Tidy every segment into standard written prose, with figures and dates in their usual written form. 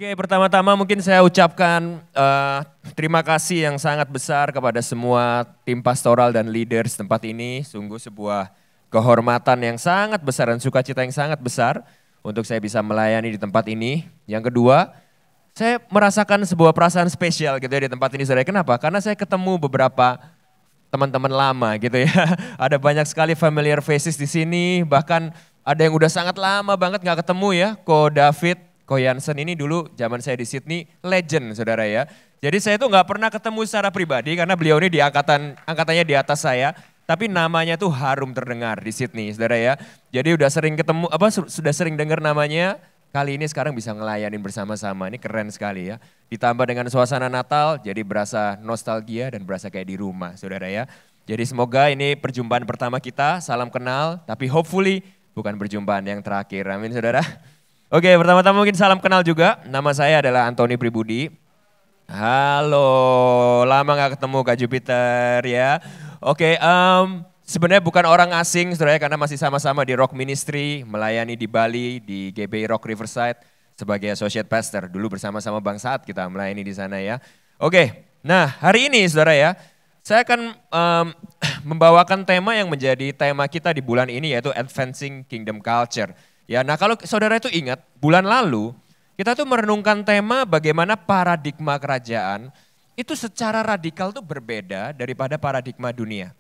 Oke, pertama-tama mungkin saya ucapkan terima kasih yang sangat besar kepada semua tim pastoral dan leaders tempat ini. Sungguh sebuah kehormatan yang sangat besar dan sukacita yang sangat besar untuk saya bisa melayani di tempat ini. Yang kedua, saya merasakan sebuah perasaan spesial gitu ya di tempat ini. Saudara. Kenapa? Karena saya ketemu beberapa teman-teman lama gitu ya. Ada banyak sekali familiar faces di sini, bahkan ada yang udah sangat lama banget nggak ketemu ya. Ko David, Ko Jansen ini dulu zaman saya di Sydney legend saudara ya. Jadi saya tuh nggak pernah ketemu secara pribadi karena beliau ini di angkatannya di atas saya. Tapi namanya tuh harum terdengar di Sydney saudara ya. Jadi udah sering ketemu, sudah sering dengar namanya. Kali ini sekarang bisa ngelayanin bersama-sama, ini keren sekali ya. Ditambah dengan suasana Natal, jadi berasa nostalgia dan berasa kayak di rumah saudara ya. Jadi semoga ini perjumpaan pertama kita, salam kenal, tapi hopefully bukan perjumpaan yang terakhir, amin saudara. Oke, pertama-tama mungkin salam kenal juga, nama saya adalah Antoni Pribudi. Halo, lama gak ketemu Kak Jupiter ya. Oke, sebenarnya bukan orang asing saudara karena masih sama-sama di Rock Ministry, melayani di Bali, di GBI Rock Riverside sebagai associate pastor. Dulu bersama-sama Bang Saat kita melayani di sana ya. Oke, nah hari ini saudara ya, saya akan membawakan tema yang menjadi tema kita di bulan ini yaitu Advancing Kingdom Culture. Ya, nah kalau saudara itu ingat, bulan lalu kita tuh merenungkan tema bagaimana paradigma kerajaan itu secara radikal tuh berbeda daripada paradigma dunia.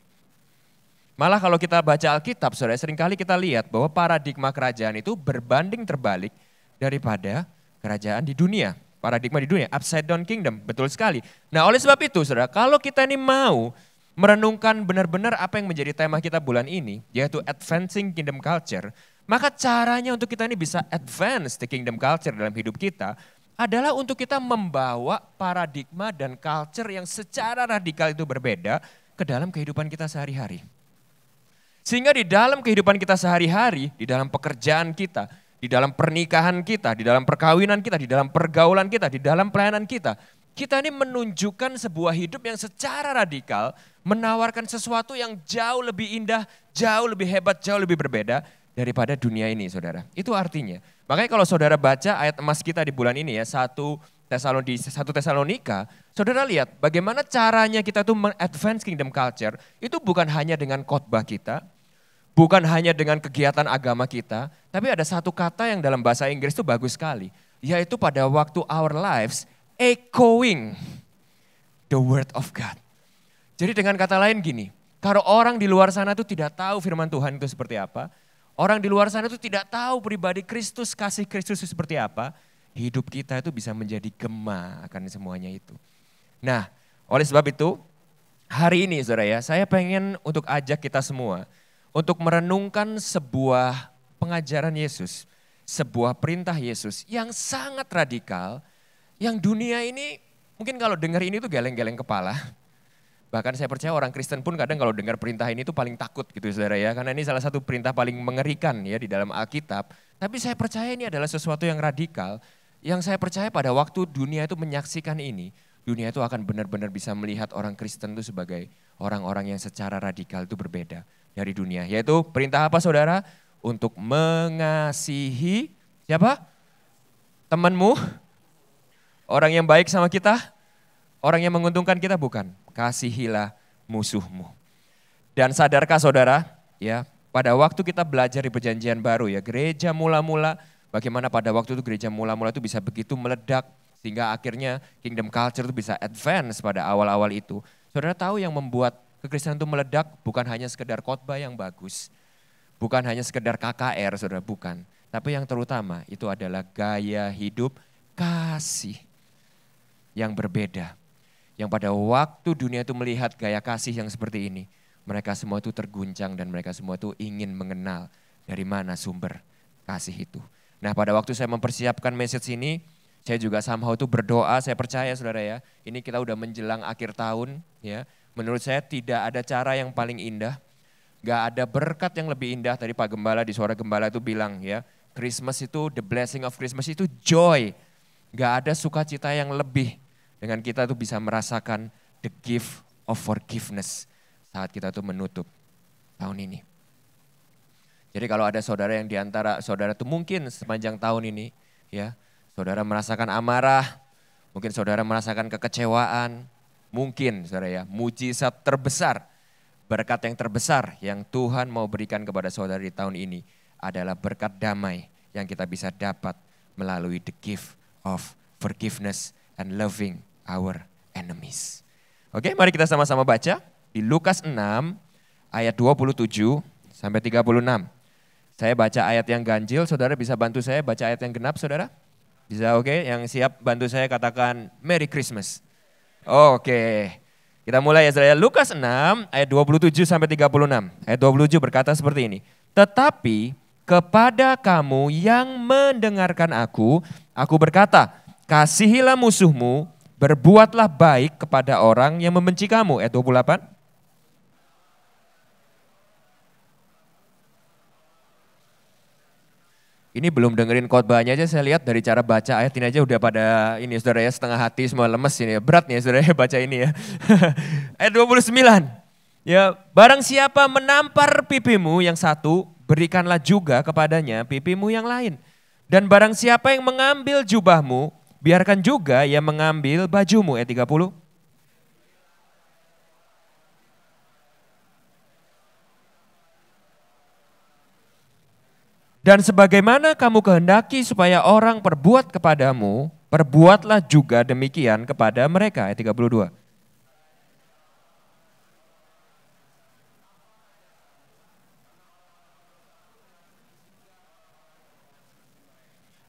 Malah kalau kita baca Alkitab, saudara, seringkali kita lihat bahwa paradigma kerajaan itu berbanding terbalik daripada kerajaan di dunia. Paradigma di dunia, upside down kingdom, betul sekali. Nah oleh sebab itu saudara, kalau kita ini mau merenungkan benar-benar apa yang menjadi tema kita bulan ini, yaitu Advancing Kingdom Culture, maka caranya untuk kita ini bisa advance the kingdom culture dalam hidup kita adalah untuk kita membawa paradigma dan culture yang secara radikal itu berbeda ke dalam kehidupan kita sehari-hari. Sehingga di dalam kehidupan kita sehari-hari, di dalam pekerjaan kita, di dalam pernikahan kita, di dalam perkawinan kita, di dalam pergaulan kita, di dalam pelayanan kita, kita ini menunjukkan sebuah hidup yang secara radikal menawarkan sesuatu yang jauh lebih indah, jauh lebih hebat, jauh lebih berbeda daripada dunia ini saudara. Itu artinya. Makanya kalau saudara baca ayat emas kita di bulan ini ya, 1 Tesalonika, saudara lihat bagaimana caranya kita tuh meng-advance kingdom culture, itu bukan hanya dengan khotbah kita, bukan hanya dengan kegiatan agama kita, tapi ada satu kata yang dalam bahasa Inggris itu bagus sekali, yaitu pada waktu our lives echoing the word of God. Jadi dengan kata lain gini, kalau orang di luar sana tuh tidak tahu firman Tuhan itu seperti apa, orang di luar sana itu tidak tahu pribadi Kristus, kasih Kristus itu seperti apa, hidup kita itu bisa menjadi gema akan semuanya itu. Nah, oleh sebab itu, hari ini saudara ya, saya pengen untuk ajak kita semua, untuk merenungkan sebuah pengajaran Yesus, sebuah perintah Yesus yang sangat radikal, yang dunia ini mungkin kalau dengar ini tuh geleng-geleng kepala. Bahkan saya percaya orang Kristen pun kadang kalau dengar perintah ini tuh paling takut gitu saudara ya. Karena ini salah satu perintah paling mengerikan ya di dalam Alkitab. Tapi saya percaya ini adalah sesuatu yang radikal. Yang saya percaya pada waktu dunia itu menyaksikan ini, dunia itu akan benar-benar bisa melihat orang Kristen itu sebagai orang-orang yang secara radikal itu berbeda dari dunia. Yaitu perintah apa saudara? Untuk mengasihi siapa? Temanmu? Orang yang baik sama kita? Orang yang menguntungkan kita bukan, kasihilah musuhmu. Dan sadarkah saudara, ya pada waktu kita belajar di perjanjian baru ya, gereja mula-mula, bagaimana pada waktu itu gereja mula-mula itu bisa begitu meledak, sehingga akhirnya kingdom culture itu bisa advance pada awal-awal itu. Saudara tahu yang membuat kekristenan itu meledak bukan hanya sekedar khotbah yang bagus, bukan hanya sekedar KKR saudara, bukan. Tapi yang terutama itu adalah gaya hidup kasih yang berbeda. Yang pada waktu dunia itu melihat gaya kasih yang seperti ini, mereka semua itu terguncang dan mereka semua itu ingin mengenal dari mana sumber kasih itu. Nah pada waktu saya mempersiapkan message ini, saya juga somehow itu berdoa, saya percaya saudara ya, ini kita udah menjelang akhir tahun ya. Menurut saya tidak ada cara yang paling indah, gak ada berkat yang lebih indah. Tadi Pak Gembala di suara Gembala itu bilang ya, Christmas itu, the blessing of Christmas itu joy. Gak ada sukacita yang lebih dengan kita tuh bisa merasakan the gift of forgiveness saat kita tuh menutup tahun ini. Jadi kalau ada saudara yang diantara saudara tuh mungkin sepanjang tahun ini ya, Saudara merasakan amarah, mungkin saudara merasakan kekecewaan, mungkin saudara ya, mujizat terbesar, berkat yang terbesar yang Tuhan mau berikan kepada saudara di tahun ini adalah berkat damai yang kita bisa dapat melalui the gift of forgiveness and loving our enemies. Oke, mari kita sama-sama baca di Lukas 6 ayat 27 sampai 36. Saya baca ayat yang ganjil, saudara bisa bantu saya baca ayat yang genap, saudara? Bisa, oke? Yang siap bantu saya katakan Merry Christmas. Oke, kita mulai ya saudara. Lukas 6 ayat 27 sampai 36. Ayat 27 berkata seperti ini. Tetapi kepada kamu yang mendengarkan aku berkata, kasihilah musuhmu, berbuatlah baik kepada orang yang membenci kamu. Ayat 28. Ini belum dengerin khotbahnya aja, saya lihat dari cara baca ayat ini aja udah pada ini saudara ya, setengah hati semua lemes ini ya. Berat nih saudara ya baca ini ya. Ayat 29. Ya, barang siapa menampar pipimu yang satu, berikanlah juga kepadanya pipimu yang lain. Dan barang siapa yang mengambil jubahmu, biarkan juga ia mengambil bajumu. Ayat 30. Dan sebagaimana kamu kehendaki supaya orang perbuat kepadamu, perbuatlah juga demikian kepada mereka. Ayat 32.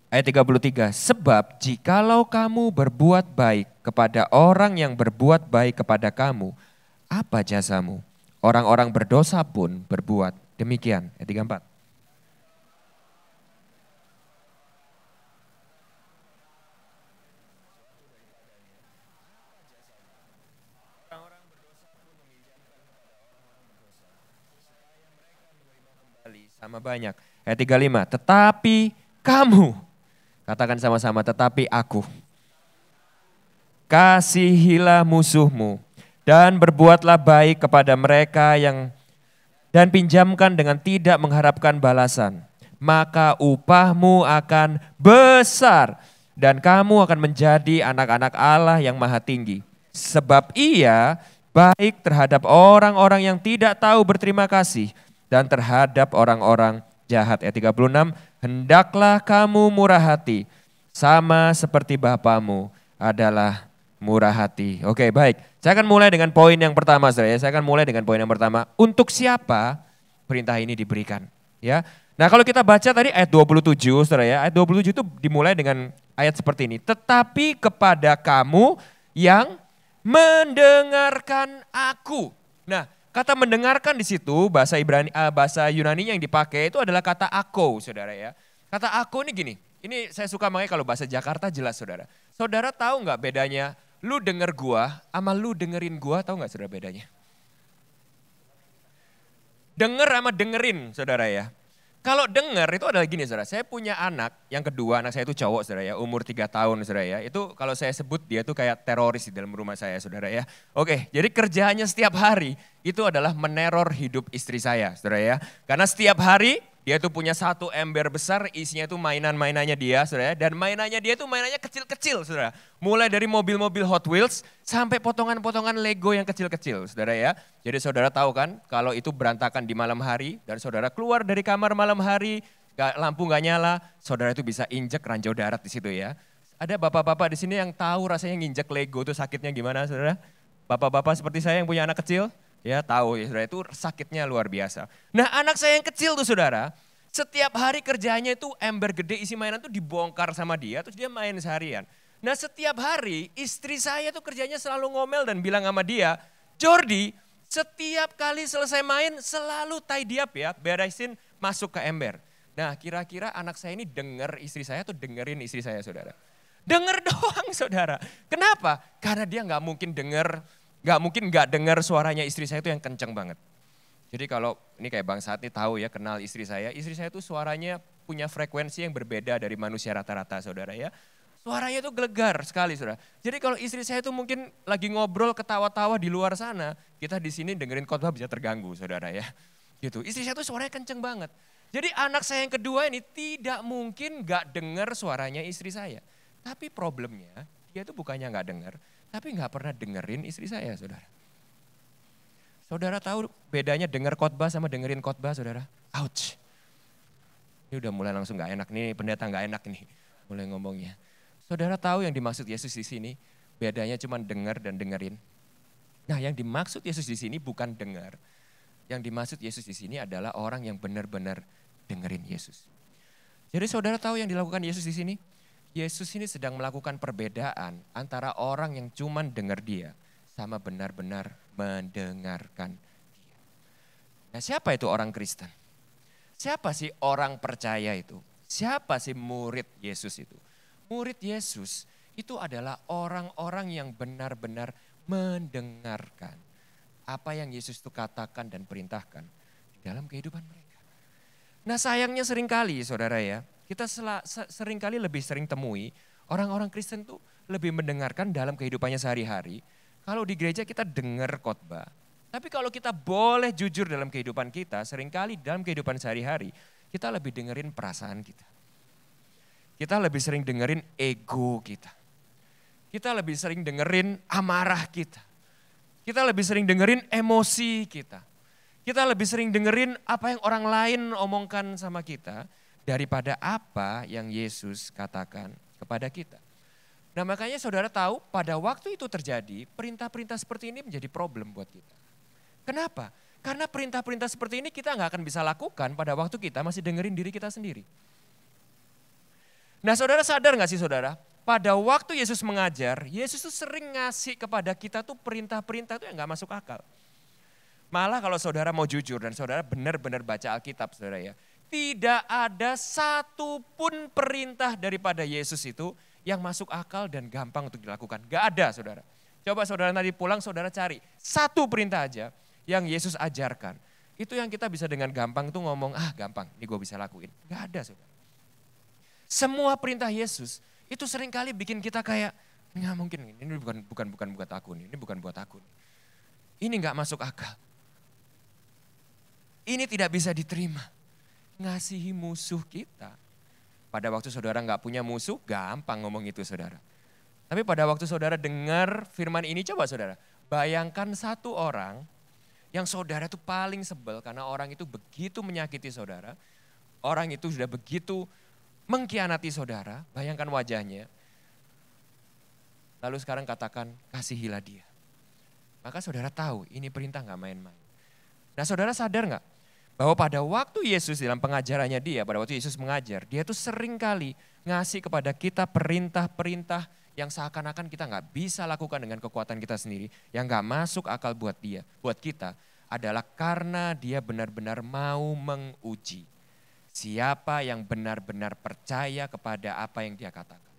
Ayat 33, sebab jikalau kamu berbuat baik kepada orang yang berbuat baik kepada kamu, apa jasamu? Orang-orang berdosa pun berbuat demikian. Ayat 34. Sama banyak. Ayat 35, tetapi kamu, katakan sama-sama, tetapi aku. Kasihilah musuhmu dan berbuatlah baik kepada mereka yang dan pinjamkan dengan tidak mengharapkan balasan. Maka upahmu akan besar dan kamu akan menjadi anak-anak Allah yang maha tinggi. Sebab ia baik terhadap orang-orang yang tidak tahu berterima kasih dan terhadap orang-orang jahat. Ayat 36, hendaklah kamu murah hati, sama seperti Bapamu adalah murah hati. Oke, baik. Saya akan mulai dengan poin yang pertama, saudara ya. Saya akan mulai dengan poin yang pertama. Untuk siapa perintah ini diberikan? Ya. Nah, kalau kita baca tadi ayat 27, saudara ya. Ayat 27 itu dimulai dengan ayat seperti ini. Tetapi kepada kamu yang mendengarkan aku. Nah, kata mendengarkan di situ bahasa bahasa Yunani yang dipakai itu adalah kata ako, saudara ya. Kata ako ini gini, ini saya suka makanya kalau bahasa Jakarta jelas saudara. Saudara tahu nggak bedanya lu denger gua sama lu dengerin gua, tahu nggak saudara bedanya? Denger sama dengerin saudara ya. Kalau denger itu adalah gini saudara, saya punya anak yang kedua, anak saya itu cowok saudara ya, umur 3 tahun saudara ya. Itu kalau saya sebut dia tuh kayak teroris di dalam rumah saya saudara ya. Oke, jadi kerjaannya setiap hari itu adalah meneror hidup istri saya saudara ya. Karena setiap hari dia tuh punya satu ember besar isinya tuh mainan-mainannya dia saudara ya. Dan mainannya dia tuh mainannya kecil-kecil saudara. Mulai dari mobil-mobil Hot Wheels sampai potongan-potongan Lego yang kecil-kecil saudara ya. Jadi saudara tahu kan kalau itu berantakan di malam hari dan saudara keluar dari kamar malam hari, lampu gak nyala, saudara itu bisa injek ranjau darat di situ ya. Ada bapak-bapak di sini yang tahu rasanya nginjek Lego itu sakitnya gimana saudara? Bapak-bapak seperti saya yang punya anak kecil, ya tahu ya saudara itu sakitnya luar biasa. Nah anak saya yang kecil tuh saudara, setiap hari kerjanya itu ember gede isi mainan tuh dibongkar sama dia, terus dia main seharian. Nah setiap hari istri saya tuh kerjanya selalu ngomel dan bilang sama dia, Jordi setiap kali selesai main selalu tidy up ya, beresin masuk ke ember. Nah kira-kira anak saya ini denger istri saya tuh dengerin istri saya saudara. Denger doang saudara. Kenapa? Karena dia nggak mungkin nggak denger suaranya istri saya itu yang kenceng banget. Jadi kalau ini kayak Bang Saat nih tahu ya kenal istri saya tuh suaranya punya frekuensi yang berbeda dari manusia rata-rata saudara ya. Suaranya tuh gelegar sekali saudara. Jadi kalau istri saya tuh mungkin lagi ngobrol ketawa-tawa di luar sana, kita di sini dengerin khotbah bisa terganggu saudara ya. Gitu. Istri saya tuh suaranya kenceng banget. Jadi anak saya yang kedua ini tidak mungkin gak denger suaranya istri saya. Tapi problemnya dia itu bukannya nggak dengar, tapi nggak pernah dengerin istri saya, saudara. Saudara tahu bedanya dengar khotbah sama dengerin khotbah, saudara? Ouch. Ini udah mulai langsung nggak enak nih, pendeta nggak enak nih, mulai ngomongnya. Saudara tahu yang dimaksud Yesus di sini, bedanya cuma dengar dan dengerin. Nah, yang dimaksud Yesus di sini bukan dengar. Yang dimaksud Yesus di sini adalah orang yang benar-benar dengerin Yesus. Jadi saudara tahu yang dilakukan Yesus di sini? Yesus ini sedang melakukan perbedaan antara orang yang cuma dengar dia sama benar-benar mendengarkan dia. Nah, siapa itu orang Kristen? Siapa sih orang percaya itu? Siapa sih murid Yesus itu? Murid Yesus itu adalah orang-orang yang benar-benar mendengarkan apa yang Yesus itu katakan dan perintahkan di dalam kehidupan mereka. Nah, sayangnya seringkali saudara ya, kita seringkali lebih sering temui orang-orang Kristen tuh lebih mendengarkan dalam kehidupannya sehari-hari. Kalau di gereja kita dengar khotbah. Tapi kalau kita boleh jujur dalam kehidupan kita, seringkali dalam kehidupan sehari-hari kita lebih dengerin perasaan kita. Kita lebih sering dengerin ego kita. Kita lebih sering dengerin amarah kita. Kita lebih sering dengerin emosi kita. Kita lebih sering dengerin apa yang orang lain omongkan sama kita daripada apa yang Yesus katakan kepada kita. Nah, makanya saudara tahu pada waktu itu terjadi perintah-perintah seperti ini menjadi problem buat kita. Kenapa? Karena perintah-perintah seperti ini kita nggak akan bisa lakukan pada waktu kita masih dengerin diri kita sendiri. Nah, saudara sadar nggak sih saudara? Pada waktu Yesus mengajar, Yesus tuh sering ngasih kepada kita tuh perintah-perintah tuh yang nggak masuk akal. Malah kalau saudara mau jujur dan saudara benar-benar baca Alkitab saudara ya. Tidak ada satupun perintah daripada Yesus itu yang masuk akal dan gampang untuk dilakukan. Gak ada saudara. Coba saudara nanti pulang saudara cari satu perintah aja yang Yesus ajarkan. Itu yang kita bisa dengan gampang tuh ngomong, gampang ini gue bisa lakuin. Gak ada saudara. Semua perintah Yesus itu seringkali bikin kita kayak, nggak mungkin ini bukan buat aku nih, ini bukan buat aku nih. Ini nggak masuk akal. Ini tidak bisa diterima. Ngasihi musuh kita. Pada waktu saudara nggak punya musuh, gampang ngomong itu saudara. Tapi pada waktu saudara dengar firman ini, coba saudara, bayangkan satu orang yang saudara itu paling sebel karena orang itu begitu menyakiti saudara. Orang itu sudah begitu mengkhianati saudara, bayangkan wajahnya. Lalu sekarang katakan, kasihilah dia. Maka saudara tahu ini perintah gak main-main. Nah, saudara sadar gak bahwa pada waktu Yesus dalam pengajarannya dia, pada waktu Yesus mengajar, dia tuh sering kali ngasih kepada kita perintah-perintah yang seakan-akan kita gak bisa lakukan dengan kekuatan kita sendiri, yang gak masuk akal buat dia, buat kita, adalah karena dia benar-benar mau menguji siapa yang benar-benar percaya kepada apa yang dia katakan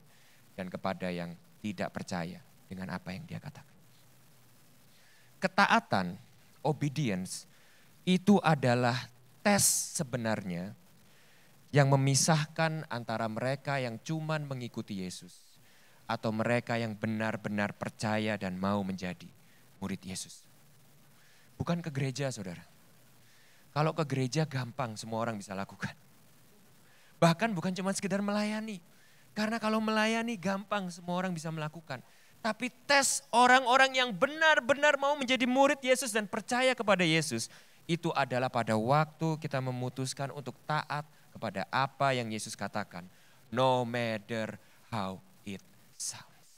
dan kepada yang tidak percaya dengan apa yang dia katakan. Ketaatan, obedience, itu adalah tes sebenarnya yang memisahkan antara mereka yang cuman mengikuti Yesus atau mereka yang benar-benar percaya dan mau menjadi murid Yesus. Bukan ke gereja saudara. Kalau ke gereja gampang semua orang bisa lakukan. Bahkan bukan cuma sekedar melayani. Karena kalau melayani gampang semua orang bisa melakukan. Tapi tes orang-orang yang benar-benar mau menjadi murid Yesus dan percaya kepada Yesus. Itu adalah pada waktu kita memutuskan untuk taat kepada apa yang Yesus katakan. No matter how it sounds.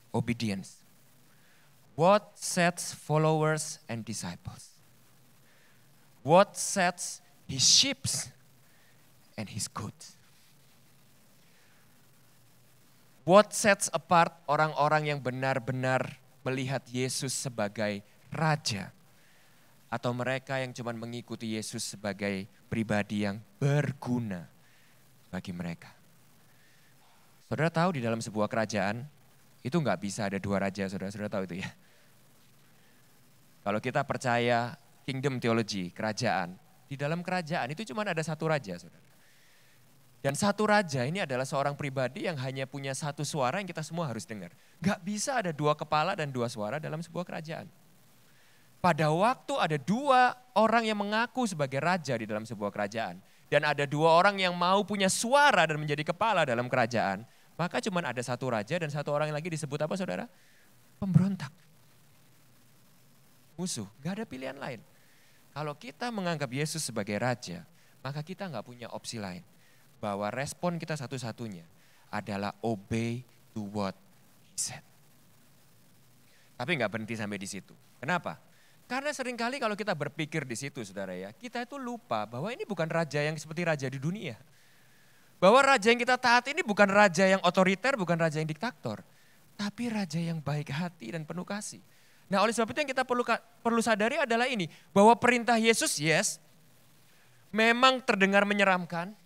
Obedience. What sets followers and disciples? What sets his sheep and his goats? What sets apart orang-orang yang benar-benar melihat Yesus sebagai raja? Atau mereka yang cuma mengikuti Yesus sebagai pribadi yang berguna bagi mereka? Saudara tahu di dalam sebuah kerajaan, itu nggak bisa ada dua raja, saudara tahu itu ya. Kalau kita percaya kingdom theology, kerajaan. Di dalam kerajaan itu cuma ada satu raja, saudara. Dan satu raja ini adalah seorang pribadi yang hanya punya satu suara yang kita semua harus dengar. Gak bisa ada dua kepala dan dua suara dalam sebuah kerajaan. Pada waktu ada dua orang yang mengaku sebagai raja di dalam sebuah kerajaan, dan ada dua orang yang mau punya suara dan menjadi kepala dalam kerajaan, maka cuma ada satu raja dan satu orang yang lagi disebut apa saudara? Pemberontak. Musuh, gak ada pilihan lain. Kalau kita menganggap Yesus sebagai raja, maka kita gak punya opsi lain. Bahwa respon kita satu-satunya adalah obey to what he said. Tapi gak berhenti sampai di situ. Kenapa? Karena seringkali kalau kita berpikir di situ saudara ya, kita itu lupa bahwa ini bukan raja yang seperti raja di dunia. Bahwa raja yang kita taat ini bukan raja yang otoriter, bukan raja yang diktator. Tapi raja yang baik hati dan penuh kasih. Nah oleh sebab itu yang kita perlu sadari adalah ini. Bahwa perintah Yesus yes, memang terdengar menyeramkan.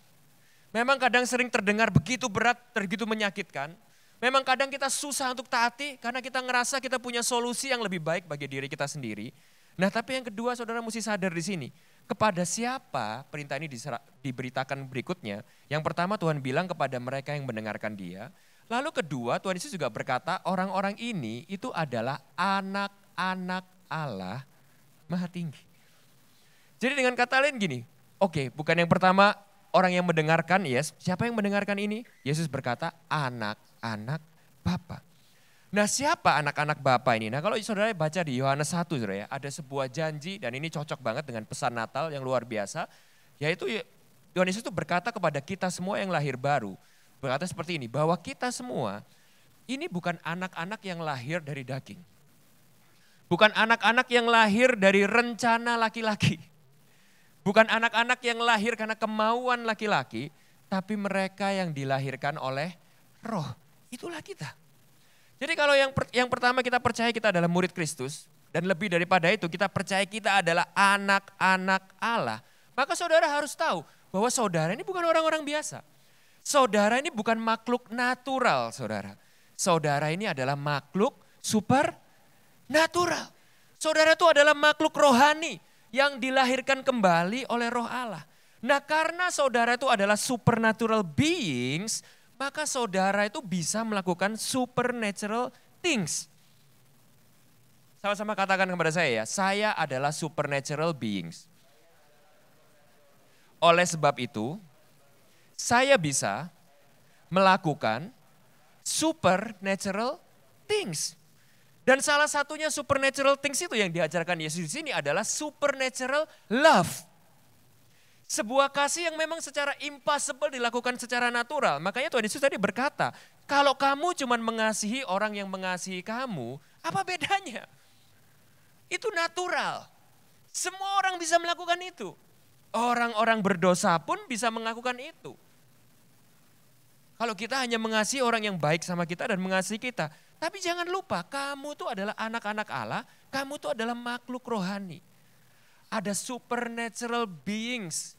Memang kadang sering terdengar begitu berat, begitu menyakitkan. Memang kadang kita susah untuk taati karena kita ngerasa kita punya solusi yang lebih baik bagi diri kita sendiri. Nah tapi yang kedua saudara mesti sadar di sini. Kepada siapa perintah ini diberitakan berikutnya. Yang pertama Tuhan bilang kepada mereka yang mendengarkan dia. Lalu kedua, Tuhan Yesus juga berkata, orang-orang ini itu adalah anak-anak Allah Maha Tinggi. Jadi dengan kata lain gini, oke, bukan yang pertama orang yang mendengarkan, yes. Siapa yang mendengarkan ini? Yesus berkata, anak-anak Bapa. Nah siapa anak-anak Bapa ini? Nah kalau saudara baca di Yohanes 1, saudara ya, ada sebuah janji dan ini cocok banget dengan pesan Natal yang luar biasa. Yaitu Tuhan Yesus itu berkata kepada kita semua yang lahir baru, berkata seperti ini, bahwa kita semua ini bukan anak-anak yang lahir dari daging. Bukan anak-anak yang lahir dari rencana laki-laki. Bukan anak-anak yang lahir karena kemauan laki-laki, tapi mereka yang dilahirkan oleh Roh. Itulah kita. Jadi kalau yang pertama kita percaya kita adalah murid Kristus, dan lebih daripada itu kita percaya kita adalah anak-anak Allah, maka saudara harus tahu bahwa saudara ini bukan orang-orang biasa. Saudara ini bukan makhluk natural, saudara. Saudara ini adalah makhluk supernatural. Saudara itu adalah makhluk rohani yang dilahirkan kembali oleh Roh Allah. Nah, karena saudara itu adalah supernatural beings, maka saudara itu bisa melakukan supernatural things. Sama-sama katakan kepada saya adalah supernatural beings. Oleh sebab itu, saya bisa melakukan supernatural things. Dan salah satunya supernatural things itu yang diajarkan Yesus di sini adalah supernatural love. Sebuah kasih yang memang secara impossible dilakukan secara natural. Makanya Tuhan Yesus tadi berkata, kalau kamu cuma mengasihi orang yang mengasihi kamu, apa bedanya? Itu natural. Semua orang bisa melakukan itu. Orang-orang berdosa pun bisa melakukan itu. Kalau kita hanya mengasihi orang yang baik sama kita dan mengasihi kita. Tapi jangan lupa, kamu tuh adalah anak-anak Allah, kamu tuh adalah makhluk rohani. Ada supernatural beings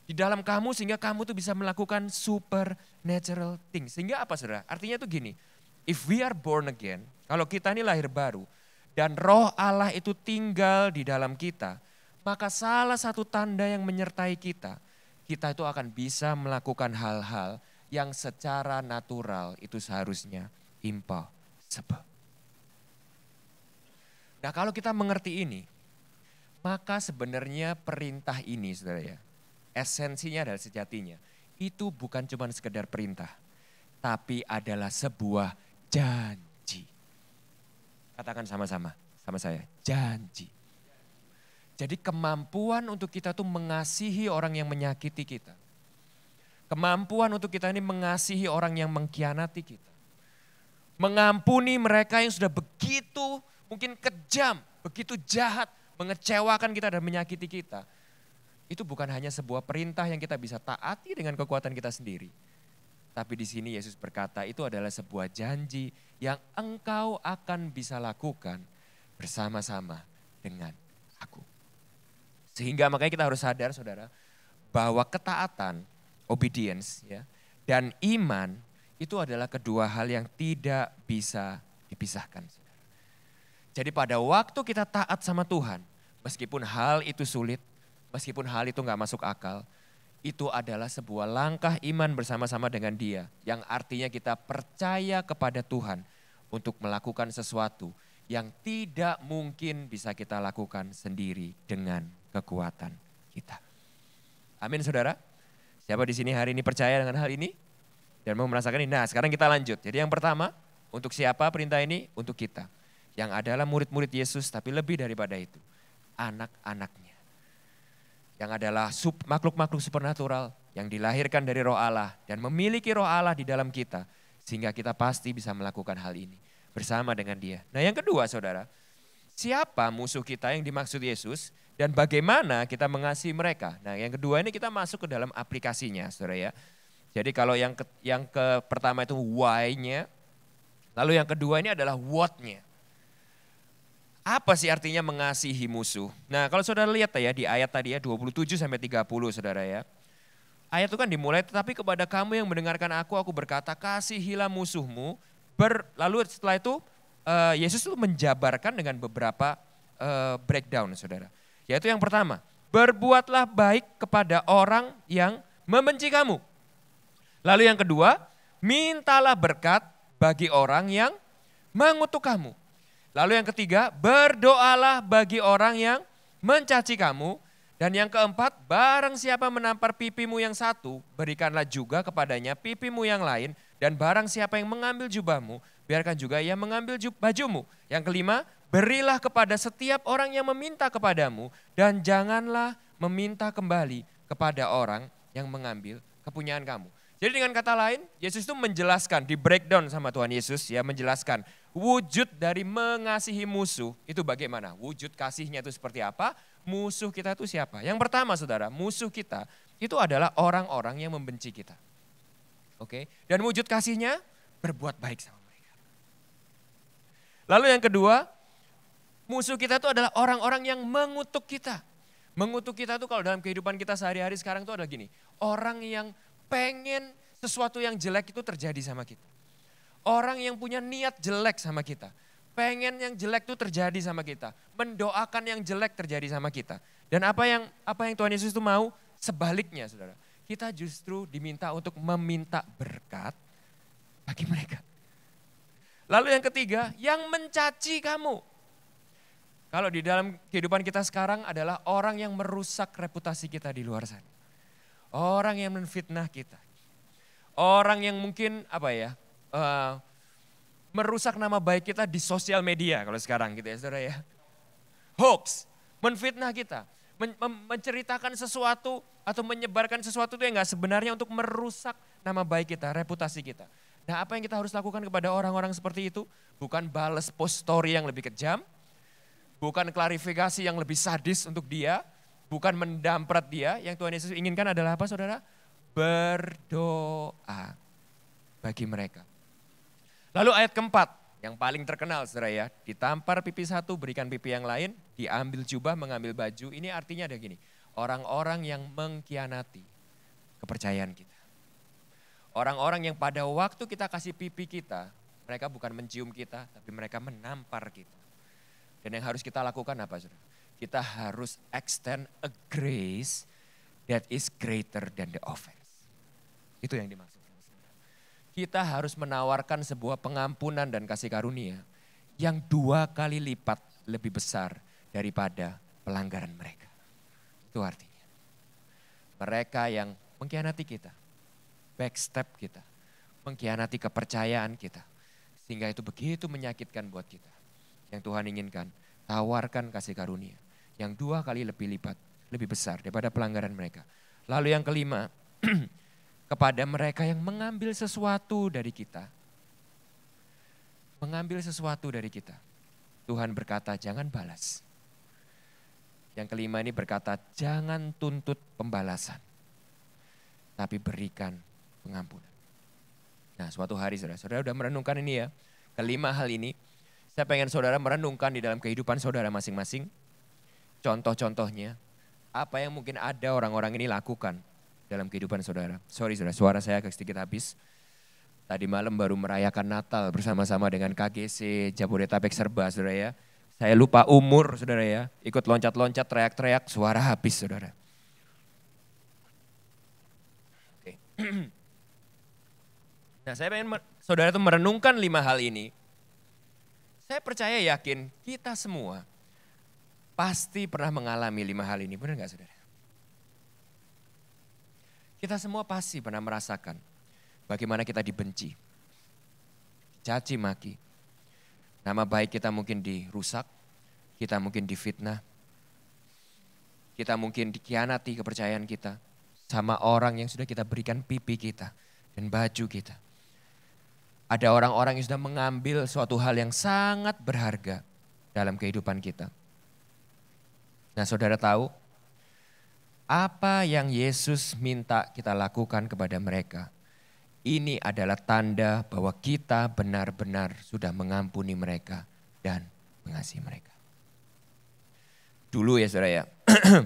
di dalam kamu sehingga kamu tuh bisa melakukan supernatural things. Sehingga apa saudara? Artinya tuh gini, if we are born again, kalau kita ini lahir baru dan Roh Allah itu tinggal di dalam kita, maka salah satu tanda yang menyertai kita itu akan bisa melakukan hal-hal yang secara natural itu seharusnya impossible. Nah kalau kita mengerti ini, maka sebenarnya perintah ini saudara ya, esensinya adalah sejatinya, itu bukan cuma sekedar perintah, tapi adalah sebuah janji. Katakan sama-sama, sama saya, janji. Jadi kemampuan untuk kita tuh mengasihi orang yang menyakiti kita. Kemampuan untuk kita ini mengasihi orang yang mengkhianati kita. Mengampuni mereka yang sudah begitu mungkin kejam, begitu jahat, mengecewakan kita dan menyakiti kita. Itu bukan hanya sebuah perintah yang kita bisa taati dengan kekuatan kita sendiri. Tapi di sini Yesus berkata itu adalah sebuah janji yang engkau akan bisa lakukan bersama-sama dengan aku. Sehingga makanya kita harus sadar saudara, bahwa ketaatan, obedience ya, dan iman itu adalah kedua hal yang tidak bisa dipisahkan. Saudara. Jadi pada waktu kita taat sama Tuhan, meskipun hal itu sulit, meskipun hal itu gak masuk akal, itu adalah sebuah langkah iman bersama-sama dengan Dia. Yang artinya kita percaya kepada Tuhan untuk melakukan sesuatu yang tidak mungkin bisa kita lakukan sendiri dengan kekuatan kita. Amin saudara. Siapa di sini hari ini percaya dengan hal ini? Dan mau merasakan ini. Nah sekarang kita lanjut. Jadi yang pertama, untuk siapa perintah ini? Untuk kita. Yang adalah murid-murid Yesus, tapi lebih daripada itu. Anak-anaknya. Yang adalah makhluk-makhluk supernatural yang dilahirkan dari roh Allah dan memiliki roh Allah di dalam kita. Sehingga kita pasti bisa melakukan hal ini bersama dengan dia. Nah yang kedua saudara, siapa musuh kita yang dimaksud Yesus dan bagaimana kita mengasihi mereka. Nah yang kedua ini kita masuk ke dalam aplikasinya saudara ya. Jadi kalau yang pertama itu why-nya, lalu yang kedua ini adalah what-nya. Apa sih artinya mengasihi musuh? Nah kalau saudara lihat ya di ayat tadi ya 27 sampai 30 saudara ya. Ayat itu kan dimulai, tetapi kepada kamu yang mendengarkan aku berkata kasihilah musuhmu. Lalu setelah itu Yesus itu menjabarkan dengan beberapa breakdown saudara. Yaitu yang pertama, berbuatlah baik kepada orang yang membenci kamu. Lalu yang kedua, mintalah berkat bagi orang yang mengutuk kamu. Lalu yang ketiga, berdoalah bagi orang yang mencaci kamu. Dan yang keempat, barang siapa menampar pipimu yang satu, berikanlah juga kepadanya pipimu yang lain. Dan barang siapa yang mengambil jubahmu, biarkan juga ia mengambil bajumu. Yang kelima, berilah kepada setiap orang yang meminta kepadamu. Dan janganlah meminta kembali kepada orang yang mengambil kepunyaan kamu. Jadi dengan kata lain, Yesus itu menjelaskan, di breakdown sama Tuhan Yesus ya, menjelaskan wujud dari mengasihi musuh itu bagaimana. Wujud kasihnya itu seperti apa, musuh kita itu siapa. Yang pertama saudara, musuh kita itu adalah orang-orang yang membenci kita. Oke, dan wujud kasihnya berbuat baik sama mereka. Lalu yang kedua, musuh kita itu adalah orang-orang yang mengutuk kita. Mengutuk kita itu kalau dalam kehidupan kita sehari-hari sekarang itu adalah gini, orang yang pengen sesuatu yang jelek itu terjadi sama kita. Orang yang punya niat jelek sama kita. Pengen yang jelek itu terjadi sama kita. Mendoakan yang jelek terjadi sama kita. Dan apa yang Tuhan Yesus itu mau? Sebaliknya saudara. Kita justru diminta untuk meminta berkat bagi mereka. Lalu yang ketiga, yang mencaci kamu. Kalau di dalam kehidupan kita sekarang adalah orang yang merusak reputasi kita di luar sana. Orang yang menfitnah kita. Orang yang mungkin merusak nama baik kita di sosial media kalau sekarang gitu ya saudara ya. Hoax, menfitnah kita. Menceritakan sesuatu atau menyebarkan sesuatu itu yang gak sebenarnya untuk merusak nama baik kita, reputasi kita. Nah apa yang kita harus lakukan kepada orang-orang seperti itu? Bukan balas post story yang lebih kejam. Bukan klarifikasi yang lebih sadis untuk dia. Bukan mendamprat dia, yang Tuhan Yesus inginkan adalah apa saudara? Berdoa bagi mereka. Lalu ayat keempat, yang paling terkenal saudara ya. Ditampar pipi satu, berikan pipi yang lain, diambil jubah, mengambil baju. Ini artinya ada gini, orang-orang yang mengkhianati kepercayaan kita. Orang-orang yang pada waktu kita kasih pipi kita, mereka bukan mencium kita, tapi mereka menampar kita. Dan yang harus kita lakukan apa saudara? Kita harus extend a grace that is greater than the offense. Itu yang dimaksud. Kita harus menawarkan sebuah pengampunan dan kasih karunia yang 2 kali lipat lebih besar daripada pelanggaran mereka. Itu artinya. Mereka yang mengkhianati kita, backstep kita, mengkhianati kepercayaan kita. Sehingga itu begitu menyakitkan buat kita. Yang Tuhan inginkan, tawarkan kasih karunia yang 2 kali lebih besar daripada pelanggaran mereka. Lalu yang kelima, kepada mereka yang mengambil sesuatu dari kita. Mengambil sesuatu dari kita. Tuhan berkata jangan balas. Yang kelima ini berkata jangan tuntut pembalasan. Tapi berikan pengampunan. Nah suatu hari saudara sudah merenungkan ini ya. Kelima hal ini, saya pengen saudara merenungkan di dalam kehidupan saudara masing-masing. Contoh-contohnya, apa yang mungkin ada orang-orang ini lakukan dalam kehidupan saudara. Sorry saudara, suara saya agak sedikit habis. Tadi malam baru merayakan Natal bersama-sama dengan KGC Jabodetabek Serba saudara ya. Saya lupa umur saudara ya, ikut loncat-loncat, teriak-teriak, suara habis saudara. Oke. Nah saya pengen saudara itu merenungkan 5 hal ini. Saya percaya yakin kita semua pasti pernah mengalami 5 hal ini, benar gak saudara? Kita semua pasti pernah merasakan bagaimana kita dibenci, caci maki. Nama baik kita mungkin dirusak, kita mungkin difitnah, kita mungkin dikhianati kepercayaan kita sama orang yang sudah kita berikan pipi kita dan baju kita. Ada orang-orang yang sudah mengambil suatu hal yang sangat berharga dalam kehidupan kita. Nah, saudara tahu apa yang Yesus minta kita lakukan kepada mereka? Ini adalah tanda bahwa kita benar-benar sudah mengampuni mereka dan mengasihi mereka. Dulu ya saudara ya,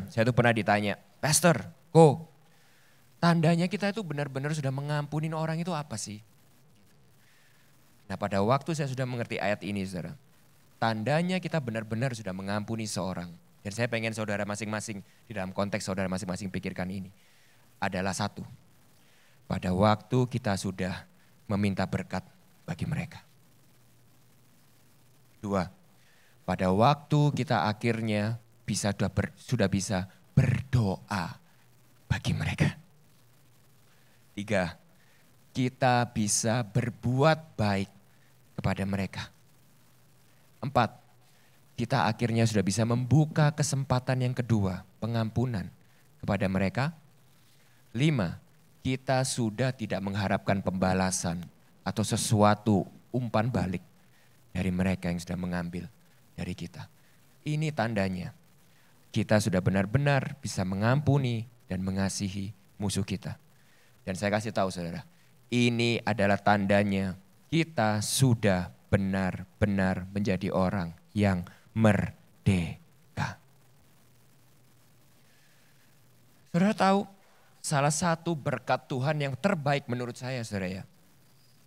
saya tuh pernah ditanya, Pastor, tandanya kita itu benar-benar sudah mengampuni orang itu apa sih? Nah, pada waktu saya sudah mengerti ayat ini saudara, tandanya kita benar-benar sudah mengampuni seorang. Dan saya pengen saudara masing-masing, di dalam konteks saudara masing-masing pikirkan ini. Adalah satu, pada waktu kita sudah meminta berkat bagi mereka. Dua, pada waktu kita akhirnya sudah bisa berdoa bagi mereka. Tiga, kita bisa berbuat baik kepada mereka. Empat, kita akhirnya sudah bisa membuka kesempatan yang kedua, pengampunan kepada mereka. Lima, kita sudah tidak mengharapkan pembalasan atau sesuatu umpan balik dari mereka yang sudah mengambil dari kita. Ini tandanya kita sudah benar-benar bisa mengampuni dan mengasihi musuh kita. Dan saya kasih tahu saudara, ini adalah tandanya kita sudah benar-benar menjadi orang yang merdeka. Saudara tahu, salah satu berkat Tuhan yang terbaik menurut saya saudara ya,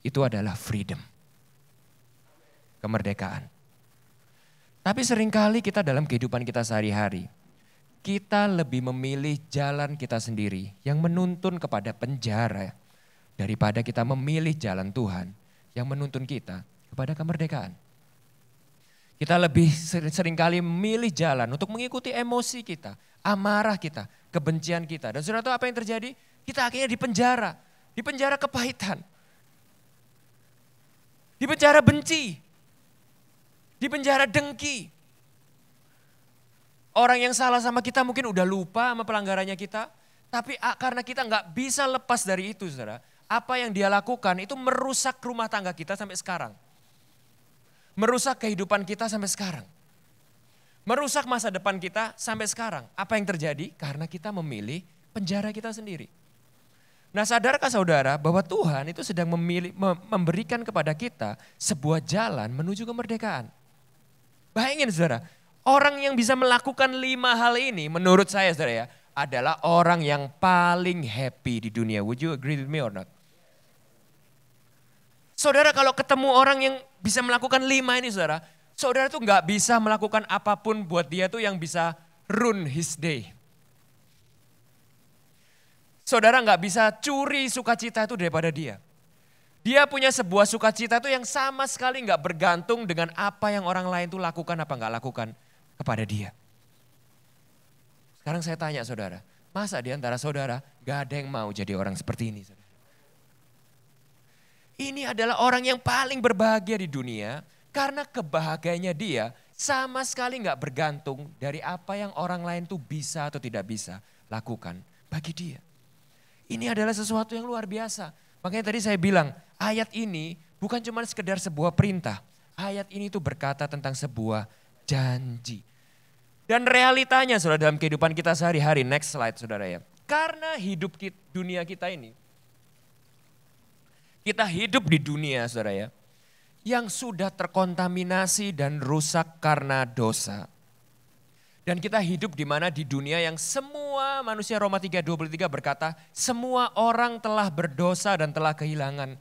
itu adalah freedom. Kemerdekaan. Tapi seringkali kita dalam kehidupan kita sehari-hari, kita lebih memilih jalan kita sendiri yang menuntun kepada penjara daripada kita memilih jalan Tuhan yang menuntun kita kepada kemerdekaan. Kita lebih seringkali memilih jalan untuk mengikuti emosi kita, amarah kita, kebencian kita. Dan saudara tahu apa yang terjadi? Kita akhirnya di penjara kepahitan, di penjara benci, di penjara dengki. Orang yang salah sama kita mungkin udah lupa sama pelanggarannya kita, tapi karena kita nggak bisa lepas dari itu saudara, apa yang dia lakukan itu merusak rumah tangga kita sampai sekarang. Merusak kehidupan kita sampai sekarang. Merusak masa depan kita sampai sekarang. Apa yang terjadi? Karena kita memilih penjara kita sendiri. Nah, sadarkah saudara bahwa Tuhan itu sedang memberikan kepada kita sebuah jalan menuju kemerdekaan. Bayangin saudara, orang yang bisa melakukan 5 hal ini menurut saya saudara ya, adalah orang yang paling happy di dunia. Would you agree with me or not? Saudara kalau ketemu orang yang bisa melakukan 5 ini saudara, saudara tuh gak bisa melakukan apapun buat dia tuh yang bisa ruin his day. Saudara gak bisa curi sukacita itu daripada dia. Dia punya sebuah sukacita itu yang sama sekali gak bergantung dengan apa yang orang lain tuh lakukan apa gak lakukan kepada dia. Sekarang saya tanya saudara, masa di antara saudara gak ada yang mau jadi orang seperti ini? Saudara? Ini adalah orang yang paling berbahagia di dunia karena kebahagiaannya dia sama sekali gak bergantung dari apa yang orang lain tuh bisa atau tidak bisa lakukan bagi dia. Ini adalah sesuatu yang luar biasa. Makanya tadi saya bilang ayat ini bukan cuma sekedar sebuah perintah. Ayat ini tuh berkata tentang sebuah janji. Dan realitanya saudara dalam kehidupan kita sehari-hari, next slide saudara ya. Karena hidup dunia kita ini, kita hidup di dunia saudara ya, yang sudah terkontaminasi dan rusak karena dosa. Dan kita hidup di mana di dunia yang semua manusia, Roma 3:23 berkata, semua orang telah berdosa dan telah kehilangan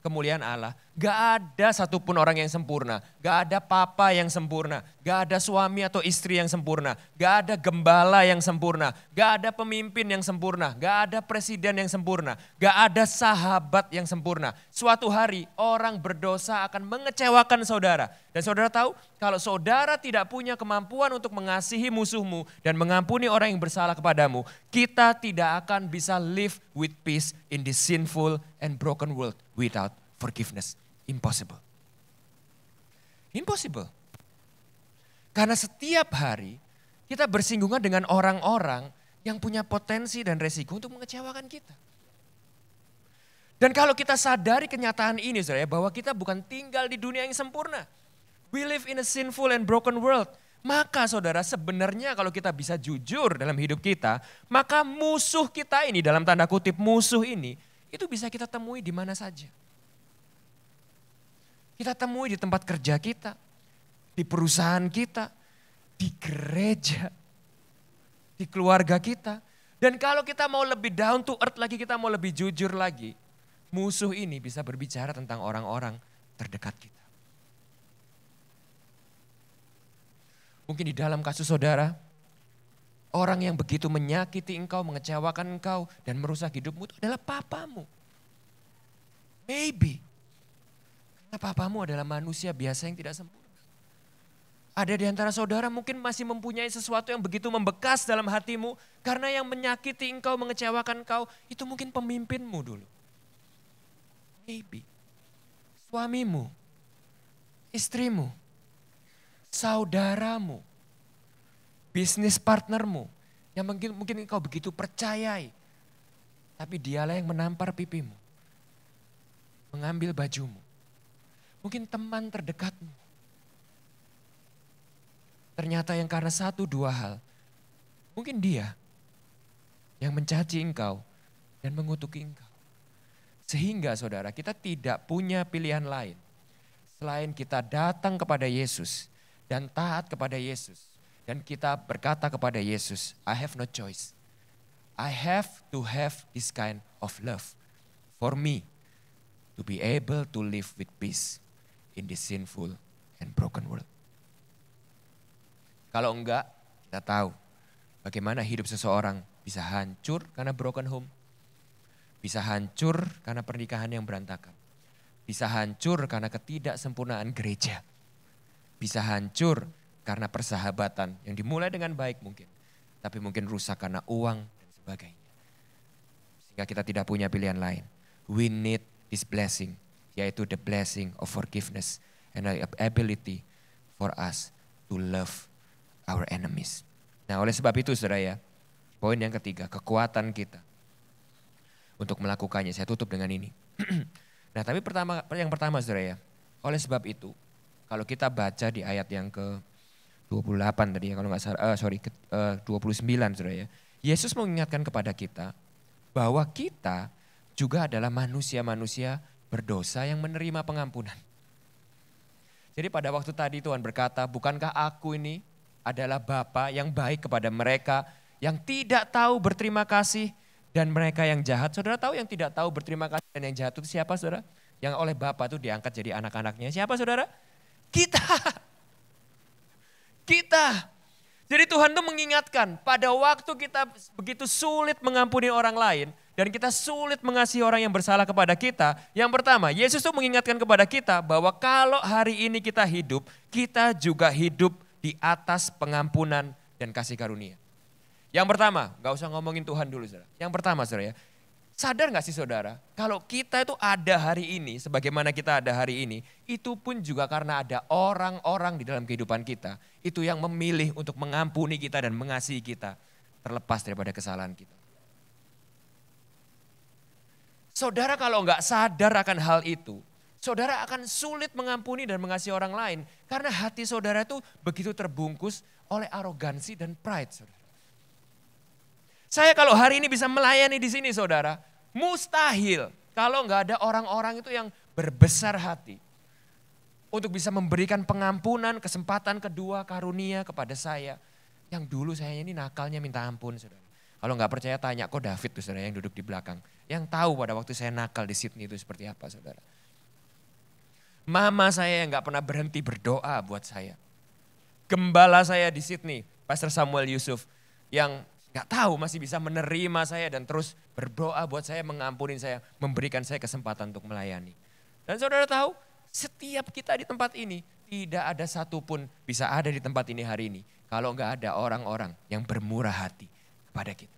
kemuliaan Allah. Gak ada satupun orang yang sempurna. Gak ada papa yang sempurna. Gak ada suami atau istri yang sempurna. Gak ada gembala yang sempurna. Gak ada pemimpin yang sempurna. Gak ada presiden yang sempurna. Gak ada sahabat yang sempurna. Suatu hari orang berdosa akan mengecewakan saudara. Dan saudara tahu kalau saudara tidak punya kemampuan untuk mengasihi musuhmu dan mengampuni orang yang bersalah kepadamu, kita tidak akan bisa live with peace in this sinful and broken world without forgiveness. Impossible. Impossible. Karena setiap hari kita bersinggungan dengan orang-orang yang punya potensi dan resiko untuk mengecewakan kita. Dan kalau kita sadari kenyataan ini saudara, bahwa kita bukan tinggal di dunia yang sempurna. We live in a sinful and broken world. Maka saudara sebenarnya kalau kita bisa jujur dalam hidup kita, maka musuh kita ini dalam tanda kutip musuh ini, itu bisa kita temui di mana saja. Kita temui di tempat kerja kita, di perusahaan kita, di gereja, di keluarga kita. Dan kalau kita mau lebih down to earth lagi, kita mau lebih jujur lagi, musuh ini bisa berbicara tentang orang-orang terdekat kita. Mungkin di dalam kasus saudara, orang yang begitu menyakiti engkau, mengecewakan engkau, dan merusak hidupmu itu adalah papamu. Maybe. Karena papamu adalah manusia biasa yang tidak sempurna. Ada di antara saudara mungkin masih mempunyai sesuatu yang begitu membekas dalam hatimu, karena yang menyakiti engkau, mengecewakan engkau, itu mungkin pemimpinmu dulu. Maybe. Suamimu, istrimu, saudaramu, bisnis partnermu, yang mungkin engkau begitu percayai, tapi dialah yang menampar pipimu, mengambil bajumu. Mungkin teman terdekatmu. Ternyata yang karena satu dua hal, mungkin dia yang mencaci engkau dan mengutuki engkau. Sehingga saudara, kita tidak punya pilihan lain selain kita datang kepada Yesus dan taat kepada Yesus. Dan kita berkata kepada Yesus, I have no choice. I have to have this kind of love for me to be able to live with peace in this sinful and broken world. Kalau enggak, kita tahu bagaimana hidup seseorang bisa hancur karena broken home. Bisa hancur karena pernikahan yang berantakan. Bisa hancur karena ketidaksempurnaan gereja. Bisa hancur karena persahabatan yang dimulai dengan baik mungkin. Tapi mungkin rusak karena uang dan sebagainya. Sehingga kita tidak punya pilihan lain. We need this blessing, yaitu the blessing of forgiveness and the ability for us to love our enemies. Nah oleh sebab itu saudara ya, poin yang ketiga, kekuatan kita untuk melakukannya. Saya tutup dengan ini. Nah tapi yang pertama saudara ya, oleh sebab itu, kalau kita baca di ayat yang ke-28 tadi ya, kalau nggak salah, 29 saudara ya. Yesus mengingatkan kepada kita bahwa kita juga adalah manusia-manusia berdosa yang menerima pengampunan. Jadi pada waktu tadi Tuhan berkata, bukankah aku ini adalah Bapa yang baik kepada mereka yang tidak tahu berterima kasih dan mereka yang jahat. Saudara tahu yang tidak tahu berterima kasih dan yang jahat itu siapa saudara? Yang oleh Bapa itu diangkat jadi anak-anaknya. Siapa saudara? Kita. Kita. Jadi Tuhan itu mengingatkan pada waktu kita begitu sulit mengampuni orang lain dan kita sulit mengasihi orang yang bersalah kepada kita. Yang pertama, Yesus itu mengingatkan kepada kita bahwa kalau hari ini kita hidup, kita juga hidup di atas pengampunan dan kasih karunia. Yang pertama, gak usah ngomongin Tuhan dulu saudara. Yang pertama saudara ya, sadar gak sih saudara, kalau kita itu ada hari ini, sebagaimana kita ada hari ini, itu pun juga karena ada orang-orang di dalam kehidupan kita, itu yang memilih untuk mengampuni kita dan mengasihi kita, terlepas daripada kesalahan kita. Saudara kalau gak sadar akan hal itu, saudara akan sulit mengampuni dan mengasihi orang lain, karena hati saudara itu begitu terbungkus oleh arogansi dan pride saudara. Saya kalau hari ini bisa melayani di sini saudara, mustahil kalau nggak ada orang-orang itu yang berbesar hati untuk bisa memberikan pengampunan, kesempatan kedua, karunia kepada saya. Yang dulu saya ini nakalnya minta ampun saudara. Kalau nggak percaya tanya kok David tuh saudara yang duduk di belakang. Yang tahu pada waktu saya nakal di Sydney itu seperti apa saudara. Mama saya yang gak pernah berhenti berdoa buat saya. Gembala saya di Sydney, Pastor Samuel Yusuf, yang gak tahu masih bisa menerima saya dan terus berdoa buat saya, mengampuni saya, memberikan saya kesempatan untuk melayani. Dan saudara tahu, setiap kita di tempat ini, tidak ada satupun bisa ada di tempat ini hari ini, kalau gak ada orang-orang yang bermurah hati kepada kita.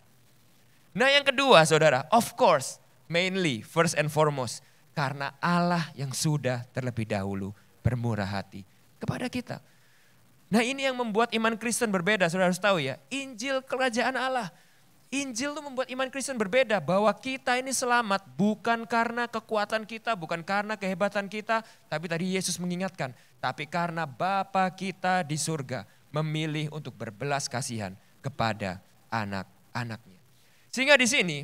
Nah yang kedua saudara, of course, mainly, first and foremost, karena Allah yang sudah terlebih dahulu bermurah hati kepada kita. Nah ini yang membuat iman Kristen berbeda, saudara harus tahu ya. Injil kerajaan Allah. Injil itu membuat iman Kristen berbeda, bahwa kita ini selamat bukan karena kekuatan kita, bukan karena kehebatan kita. Tapi tadi Yesus mengingatkan, tapi karena Bapa kita di surga memilih untuk berbelas kasihan kepada anak-anaknya. Sehingga di sini,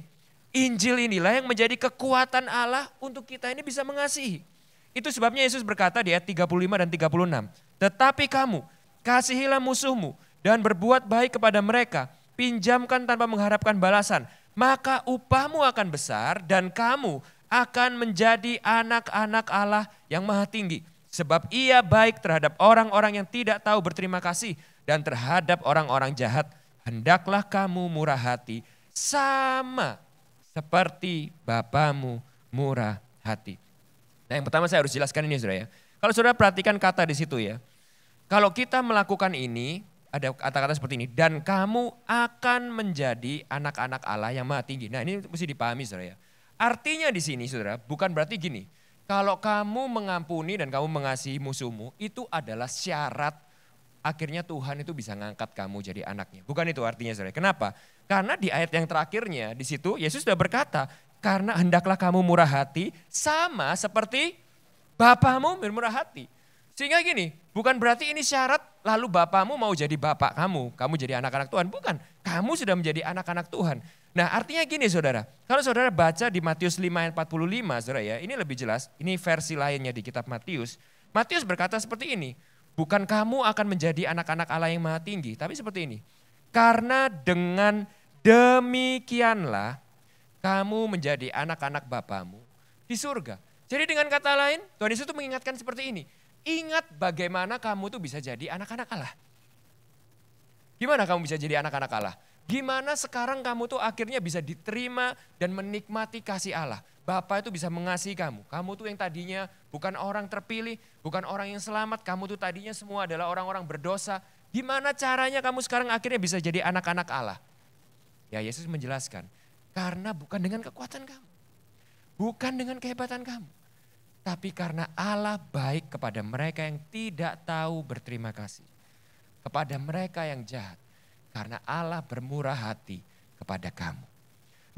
Injil inilah yang menjadi kekuatan Allah untuk kita ini bisa mengasihi. Itu sebabnya Yesus berkata di ayat 35 dan 36. Tetapi kamu, kasihilah musuhmu dan berbuat baik kepada mereka. Pinjamkan tanpa mengharapkan balasan. Maka upahmu akan besar dan kamu akan menjadi anak-anak Allah yang maha tinggi. Sebab ia baik terhadap orang-orang yang tidak tahu berterima kasih dan terhadap orang-orang jahat. Hendaklah kamu murah hati sama seperti Bapamu murah hati. Nah yang pertama saya harus jelaskan ini saudara ya. Kalau saudara perhatikan kata di situ ya. Kalau kita melakukan ini, ada kata-kata seperti ini. Dan kamu akan menjadi anak-anak Allah yang maha tinggi. Nah ini mesti dipahami saudara ya. Artinya di sini saudara bukan berarti gini. Kalau kamu mengampuni dan kamu mengasihi musuhmu, itu adalah syarat akhirnya Tuhan itu bisa ngangkat kamu jadi anaknya. Bukan itu artinya saudara. Kenapa? Karena di ayat yang terakhirnya di situ Yesus sudah berkata, karena hendaklah kamu murah hati sama seperti Bapamu bermurah hati. Sehingga gini, bukan berarti ini syarat lalu Bapamu mau jadi bapak kamu jadi anak-anak Tuhan. Bukan, kamu sudah menjadi anak-anak Tuhan. Nah artinya gini saudara, kalau saudara baca di Matius 5 ayat 45 saudara ya, ini lebih jelas, ini versi lainnya di kitab Matius. Matius berkata seperti ini, bukan kamu akan menjadi anak-anak Allah yang maha tinggi, tapi seperti ini. Karena dengan demikianlah kamu menjadi anak-anak Bapamu di surga. Jadi dengan kata lain, Tuhan Yesus itu mengingatkan seperti ini. Ingat bagaimana kamu tuh bisa jadi anak-anak Allah. Gimana kamu bisa jadi anak-anak Allah? Gimana sekarang kamu tuh akhirnya bisa diterima dan menikmati kasih Allah. Bapa itu bisa mengasihi kamu. Kamu tuh yang tadinya bukan orang terpilih, bukan orang yang selamat. Kamu tuh tadinya semua adalah orang-orang berdosa. Gimana caranya kamu sekarang akhirnya bisa jadi anak-anak Allah? Ya Yesus menjelaskan, karena bukan dengan kekuatan kamu. Bukan dengan kehebatan kamu. Tapi karena Allah baik kepada mereka yang tidak tahu berterima kasih. Kepada mereka yang jahat. Karena Allah bermurah hati kepada kamu.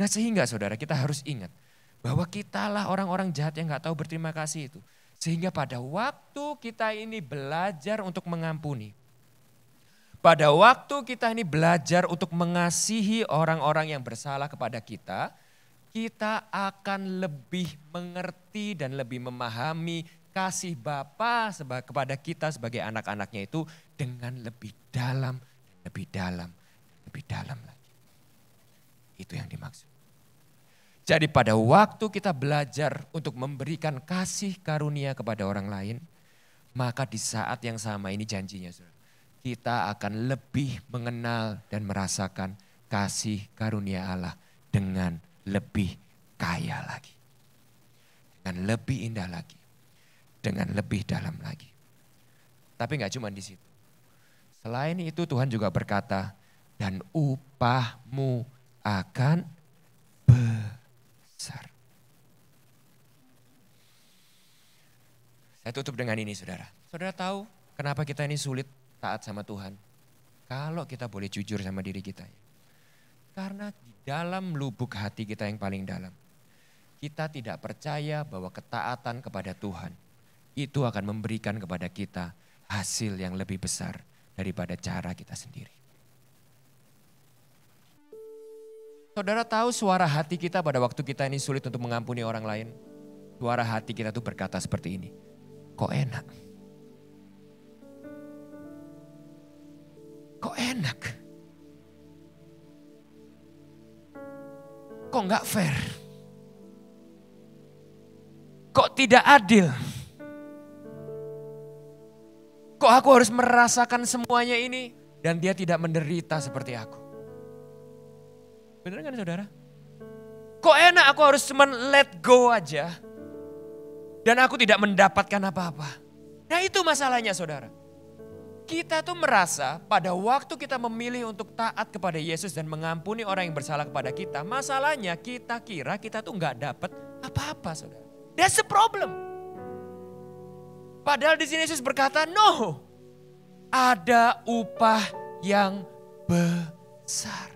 Nah sehingga saudara kita harus ingat. Bahwa kitalah orang-orang jahat yang gak tahu berterima kasih itu. Sehingga pada waktu kita ini belajar untuk mengampuni. Pada waktu kita ini belajar untuk mengasihi orang-orang yang bersalah kepada kita, kita akan lebih mengerti dan lebih memahami kasih Bapa kepada kita sebagai anak-anaknya itu dengan lebih dalam, lebih dalam, lebih dalam lagi. Itu yang dimaksud. Jadi pada waktu kita belajar untuk memberikan kasih karunia kepada orang lain, maka di saat yang sama ini janjinya saudara. Kita akan lebih mengenal dan merasakan kasih karunia Allah dengan lebih kaya lagi. Dengan lebih indah lagi. Dengan lebih dalam lagi. Tapi gak cuma di situ. Selain itu Tuhan juga berkata, dan upahmu akan besar. Saya tutup dengan ini saudara. Saudara tahu kenapa kita ini sulit taat sama Tuhan. Kalau kita boleh jujur sama diri kita. Karena di dalam lubuk hati kita yang paling dalam. Kita tidak percaya bahwa ketaatan kepada Tuhan. Itu akan memberikan kepada kita hasil yang lebih besar daripada cara kita sendiri. Saudara tahu suara hati kita pada waktu kita ini sulit untuk mengampuni orang lain. Suara hati kita tuh berkata seperti ini. Kok enak? Kok enak? Kok nggak fair? Kok tidak adil? Kok aku harus merasakan semuanya ini dan dia tidak menderita seperti aku? Benar kan saudara? Kok enak aku harus cuma let go aja dan aku tidak mendapatkan apa-apa. Nah itu masalahnya saudara. Kita tuh merasa pada waktu kita memilih untuk taat kepada Yesus dan mengampuni orang yang bersalah kepada kita. Masalahnya kita kira kita tuh gak dapat apa-apa saudara. That's the problem. Padahal di sini Yesus berkata, no. Ada upah yang besar.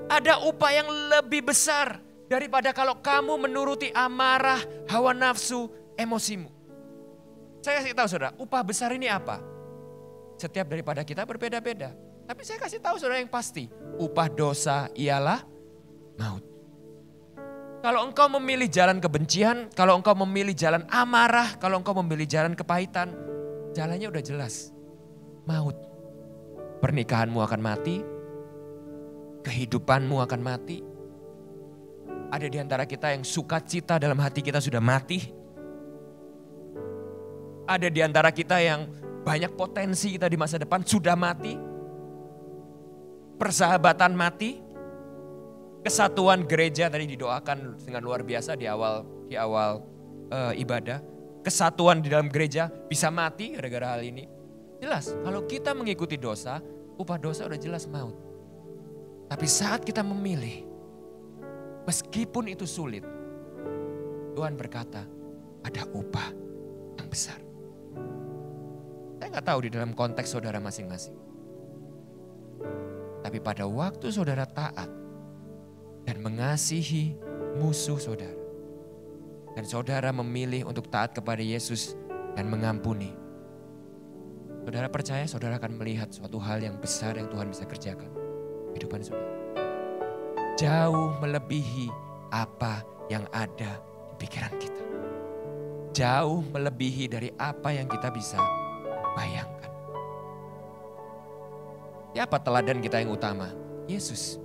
Ada upah yang lebih besar daripada kalau kamu menuruti amarah, hawa nafsu, emosimu. Saya kasih tahu saudara, upah besar ini apa? Setiap daripada kita berbeda-beda. Tapi saya kasih tahu saudara yang pasti, upah dosa ialah maut. Kalau engkau memilih jalan kebencian, kalau engkau memilih jalan amarah, kalau engkau memilih jalan kepahitan, jalannya udah jelas. Maut. Pernikahanmu akan mati, kehidupanmu akan mati. Ada di antara kita yang sukacita dalam hati kita sudah mati. Ada di antara kita yang banyak potensi kita di masa depan sudah mati. Persahabatan mati. Kesatuan gereja tadi didoakan dengan luar biasa di awal ibadah. Kesatuan di dalam gereja bisa mati gara-gara hal ini. Jelas kalau kita mengikuti dosa, upah dosa udah jelas maut. Tapi saat kita memilih, meskipun itu sulit, Tuhan berkata ada upah yang besar. Saya nggak tahu di dalam konteks saudara masing-masing. Tapi pada waktu saudara taat dan mengasihi musuh saudara. Dan saudara memilih untuk taat kepada Yesus dan mengampuni. Saudara percaya saudara akan melihat suatu hal yang besar yang Tuhan bisa kerjakan. Kehidupan saudara. Jauh melebihi apa yang ada di pikiran kita. Jauh melebihi dari apa yang kita bisa bayangkan. Siapa teladan kita yang utama? Yesus.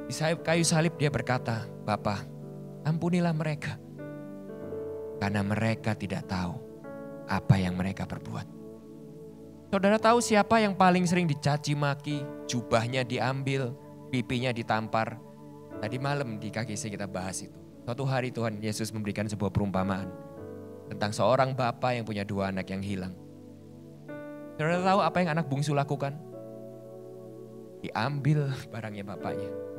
Di kayu salib dia berkata, Bapa, ampunilah mereka. Karena mereka tidak tahu apa yang mereka perbuat. Saudara tahu siapa yang paling sering dicaci maki, jubahnya diambil, pipinya ditampar. Tadi malam di KGC kita bahas itu. Suatu hari Tuhan Yesus memberikan sebuah perumpamaan tentang seorang bapak yang punya 2 anak yang hilang. Saudara tahu apa yang anak bungsu lakukan? Diambil barangnya bapaknya.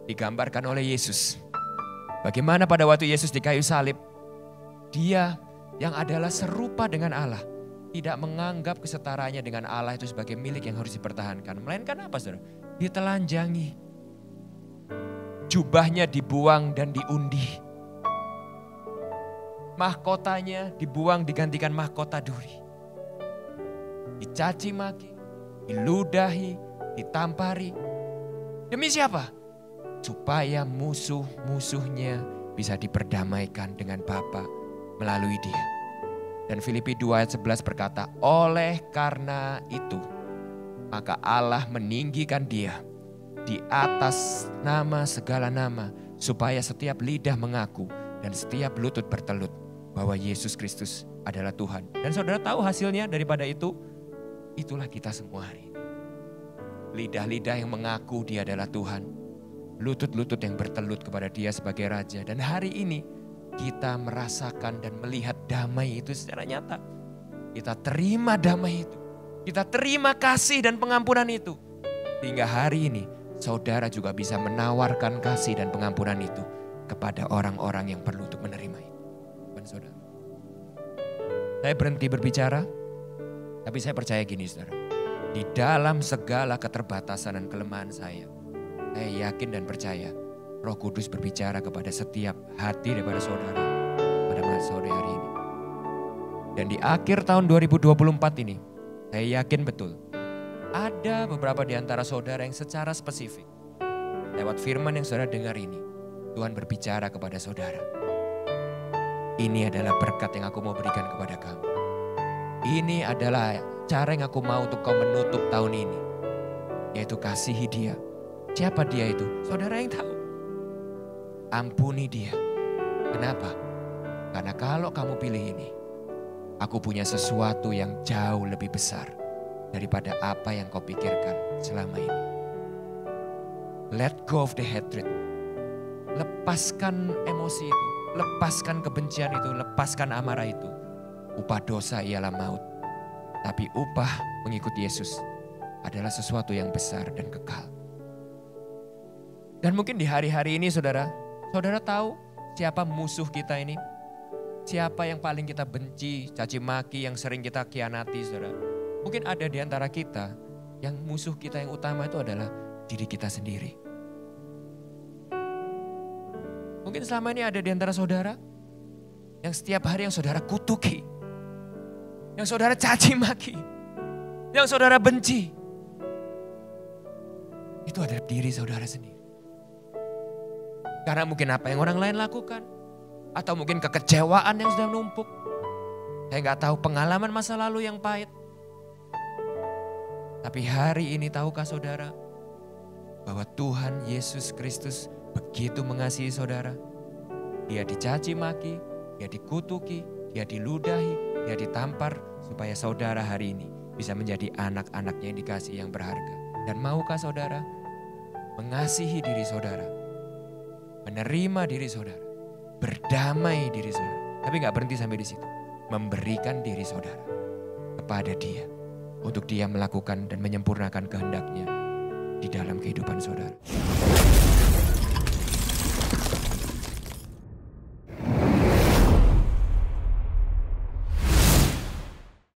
Digambarkan oleh Yesus. Bagaimana pada waktu Yesus di kayu salib, dia yang adalah serupa dengan Allah, tidak menganggap kesetaraannya dengan Allah itu sebagai milik yang harus dipertahankan. Melainkan apa saudara? Ditelanjangi. Jubahnya dibuang dan diundi. Mahkotanya dibuang digantikan mahkota duri. Dicaci maki, diludahi, ditampari. Demi siapa? Supaya musuh-musuhnya bisa diperdamaikan dengan Bapa melalui dia. Dan Filipi 2 ayat 11 berkata, oleh karena itu maka Allah meninggikan dia di atas nama segala nama, supaya setiap lidah mengaku dan setiap lutut bertelut bahwa Yesus Kristus adalah Tuhan. Dan saudara tahu hasilnya daripada itu? Itulah kita semua hari ini. Lidah-lidah yang mengaku dia adalah Tuhan. Lutut-lutut yang bertelut kepada dia sebagai Raja. Dan hari ini kita merasakan dan melihat damai itu secara nyata. Kita terima damai itu. Kita terima kasih dan pengampunan itu. Hingga hari ini saudara juga bisa menawarkan kasih dan pengampunan itu kepada orang-orang yang perlu untuk menerima itu. Saudara. Saya berhenti berbicara, tapi saya percaya gini saudara. Di dalam segala keterbatasan dan kelemahan saya yakin dan percaya Roh Kudus berbicara kepada setiap hati daripada saudara pada masa sore hari ini. Dan di akhir tahun 2024 ini, saya yakin betul ada beberapa di antara saudara yang secara spesifik lewat firman yang saudara dengar ini, Tuhan berbicara kepada saudara. Ini adalah berkat yang aku mau berikan kepada kamu. Ini adalah cara yang aku mau untuk kau menutup tahun ini. Yaitu kasihi dia. Siapa dia itu? Saudara yang tahu. Ampuni dia. Kenapa? Karena kalau kamu pilih ini, aku punya sesuatu yang jauh lebih besar daripada apa yang kau pikirkan selama ini. Let go of the hatred. Lepaskan emosi itu, lepaskan kebencian itu, lepaskan amarah itu. Upah dosa ialah maut. Tapi upah mengikuti Yesus adalah sesuatu yang besar dan kekal. Dan mungkin di hari-hari ini saudara tahu siapa musuh kita ini? Siapa yang paling kita benci, caci maki, yang sering kita khianati saudara? Mungkin ada di antara kita yang musuh kita yang utama itu adalah diri kita sendiri. Mungkin selama ini ada di antara saudara yang setiap hari yang saudara kutuki, yang saudara caci maki, yang saudara benci. Itu adalah diri saudara sendiri. Karena mungkin apa yang orang lain lakukan, atau mungkin kekecewaan yang sudah menumpuk. Saya nggak tahu pengalaman masa lalu yang pahit. Tapi hari ini tahukah saudara bahwa Tuhan Yesus Kristus begitu mengasihi saudara. Dia dicaci maki, dia dikutuki, dia diludahi, dia ditampar supaya saudara hari ini bisa menjadi anak-anaknya yang dikasihi yang berharga. Dan maukah saudara mengasihi diri saudara, menerima diri saudara, berdamai diri saudara. Tapi gak berhenti sampai di situ. Memberikan diri saudara kepada Dia untuk Dia melakukan dan menyempurnakan kehendaknya di dalam kehidupan saudara.